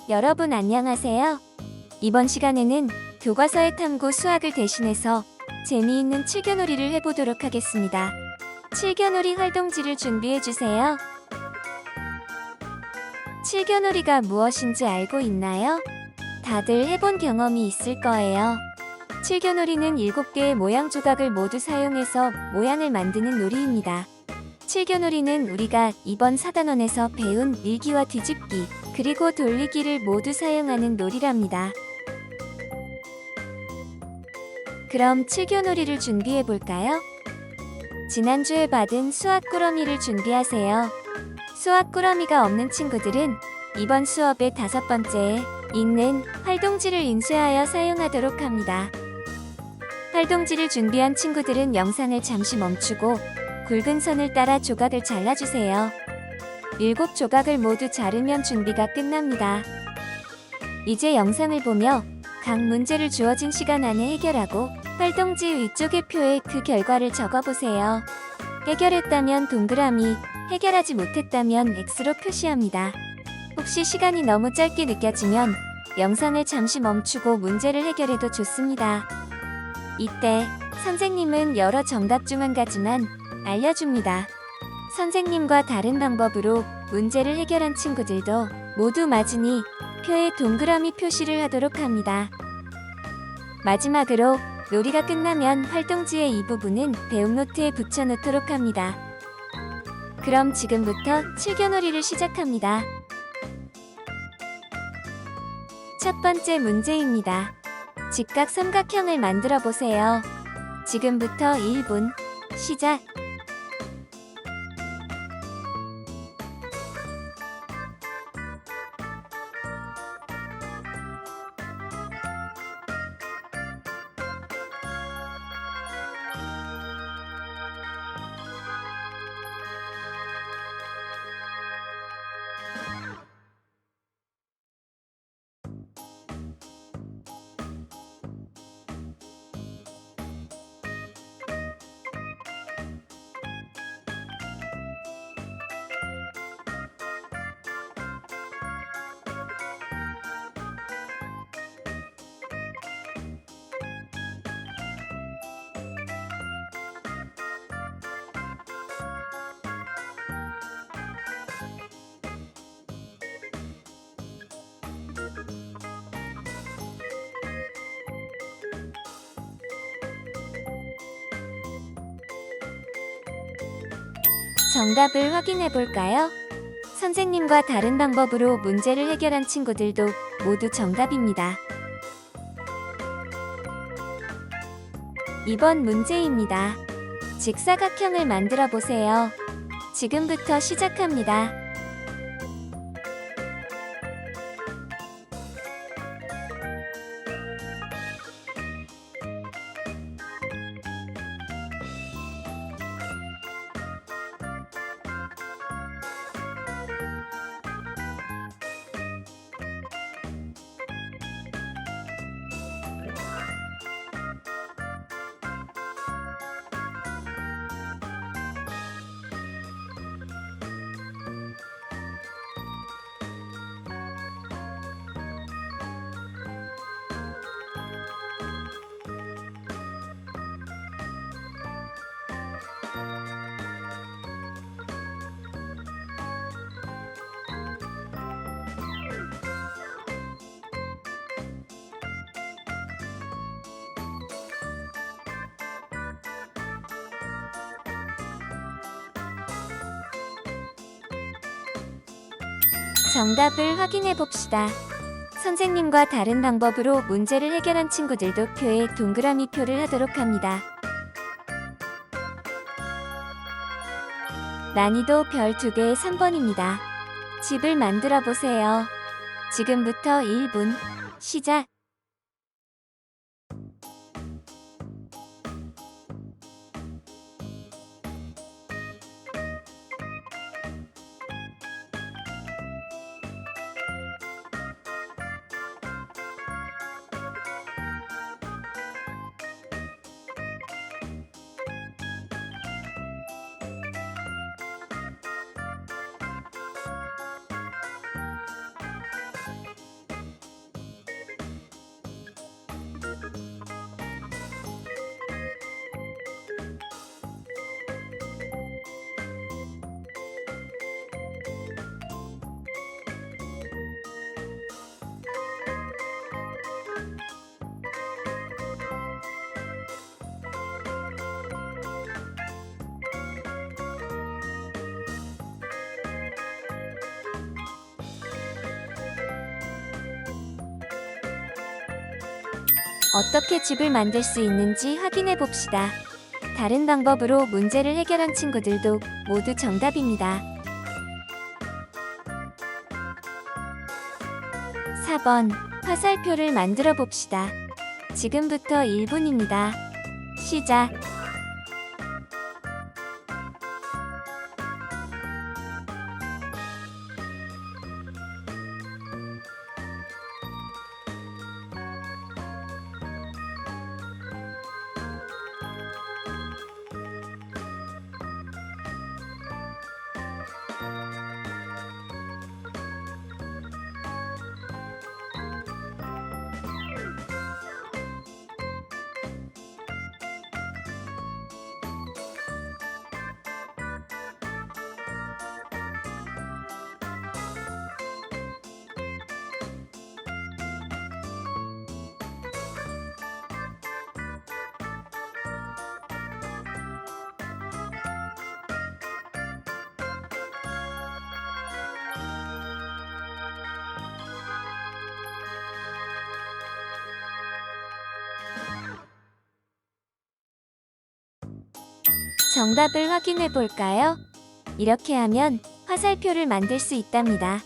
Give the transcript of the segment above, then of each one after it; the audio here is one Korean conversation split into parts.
여러분 안녕하세요. 이번 시간에는 교과서의 탐구 수학을 대신해서 재미있는 칠교놀이를 해보도록 하겠습니다. 칠교놀이 활동지를 준비해주세요. 칠교놀이가 무엇인지 알고 있나요? 다들 해본 경험이 있을 거예요. 칠교놀이는 7개의 모양 조각을 모두 사용해서 모양을 만드는 놀이입니다. 칠교놀이는 우리가 이번 4단원에서 배운 밀기와 뒤집기, 그리고 돌리기를 모두 사용하는 놀이랍니다. 그럼 칠교놀이를 준비해볼까요? 지난주에 받은 수학 꾸러미를 준비하세요. 수학 꾸러미가 없는 친구들은 이번 수업의 5번째에 있는 활동지를 인쇄하여 사용하도록 합니다. 활동지를 준비한 친구들은 영상을 잠시 멈추고 굵은 선을 따라 조각을 잘라주세요. 7조각을 모두 자르면 준비가 끝납니다. 이제 영상을 보며 각 문제를 주어진 시간 안에 해결하고 활동지 위쪽의 표에 그 결과를 적어보세요. 해결했다면 동그라미, 해결하지 못했다면 X로 표시합니다. 혹시 시간이 너무 짧게 느껴지면 영상을 잠시 멈추고 문제를 해결해도 좋습니다. 이때 선생님은 여러 정답 중 한 가지만 알려줍니다. 선생님과 다른 방법으로 문제를 해결한 친구들도 모두 맞으니 표에 동그라미 표시를 하도록 합니다. 마지막으로 놀이가 끝나면 활동지의 이 부분은 배움 노트에 붙여놓도록 합니다. 그럼 지금부터 칠교놀이를 시작합니다. 첫 번째 문제입니다. 직각 삼각형을 만들어 보세요. 지금부터 1분 시작. 정답을 확인해 볼까요? 선생님과 다른 방법으로 문제를 해결한 친구들도 모두 정답입니다. 이번 문제입니다. 직사각형을 만들어 보세요. 지금부터 시작합니다. 정답을 확인해 봅시다. 선생님과 다른 방법으로 문제를 해결한 친구들도 표에 동그라미 표를 하도록 합니다. 난이도 별 2개의 3번입니다. 집을 만들어 보세요. 지금부터 1분 시작. 어떻게 집을 만들 수 있는지 확인해 봅시다. 다른 방법으로 문제를 해결한 친구들도 모두 정답입니다. 4번 화살표를 만들어 봅시다. 지금부터 1분입니다. 시작. 정답을 확인해 볼까요? 이렇게 하면 화살표를 만들 수 있답니다.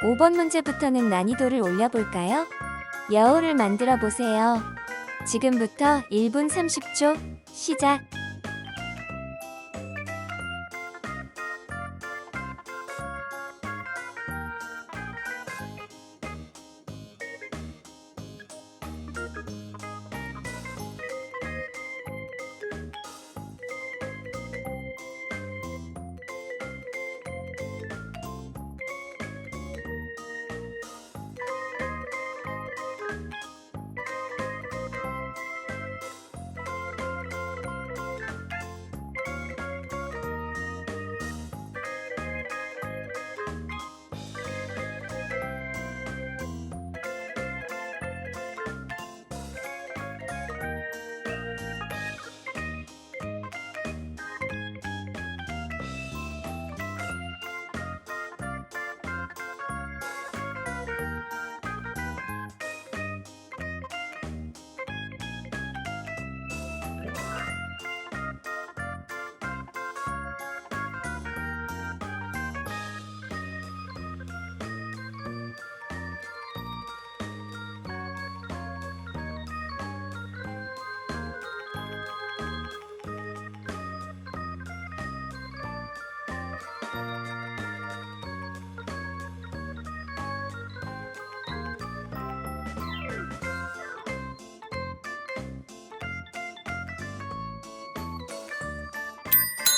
5번 문제부터는 난이도를 올려볼까요? 여우를 만들어 보세요. 지금부터 1분 30초 시작.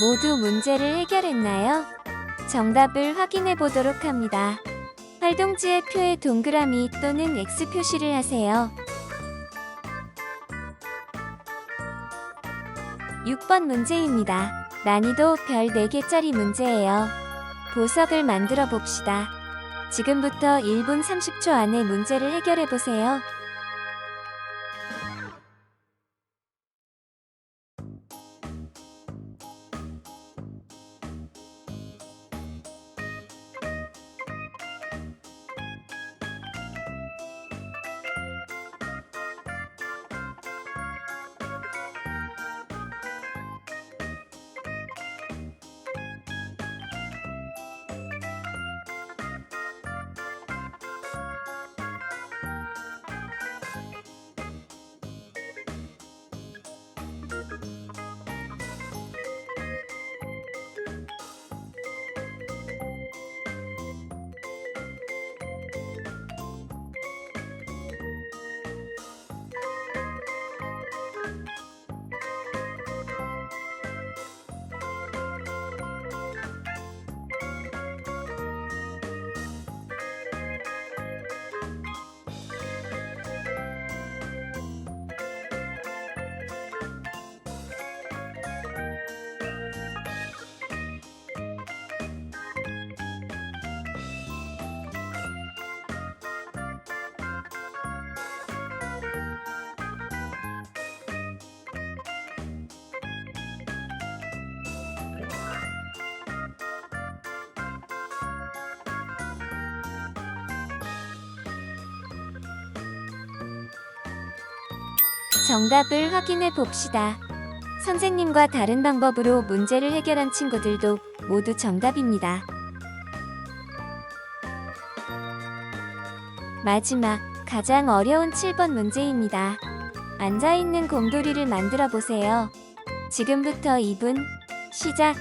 모두 문제를 해결했나요? 정답을 확인해 보도록 합니다. 활동지의 표에 동그라미 또는 X 표시를 하세요. 6번 문제입니다. 난이도 별 4개짜리 문제예요. 보석을 만들어 봅시다. 지금부터 1분 30초 안에 문제를 해결해 보세요. 정답을 확인해 봅시다. 선생님과 다른 방법으로 문제를 해결한 친구들도 모두 정답입니다. 마지막, 가장 어려운 7번 문제입니다. 앉아있는 곰돌이를 만들어 보세요. 지금부터 2분, 시작!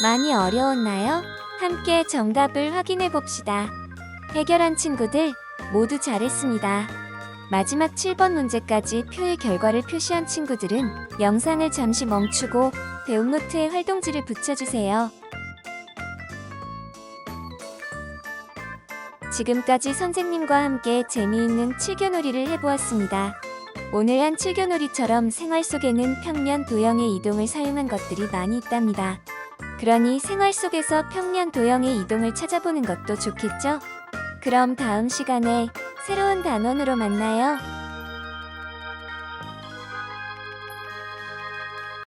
많이 어려웠나요? 함께 정답을 확인해 봅시다. 해결한 친구들 모두 잘했습니다. 마지막 7번 문제까지 표의 결과를 표시한 친구들은 영상을 잠시 멈추고 배움 노트에 활동지를 붙여주세요. 지금까지 선생님과 함께 재미있는 칠교놀이를 해보았습니다. 오늘 한 칠교놀이처럼 생활 속에는 평면 도형의 이동을 사용한 것들이 많이 있답니다. 그러니 생활 속에서 평면 도형의 이동을 찾아보는 것도 좋겠죠? 그럼 다음 시간에 새로운 단원으로 만나요.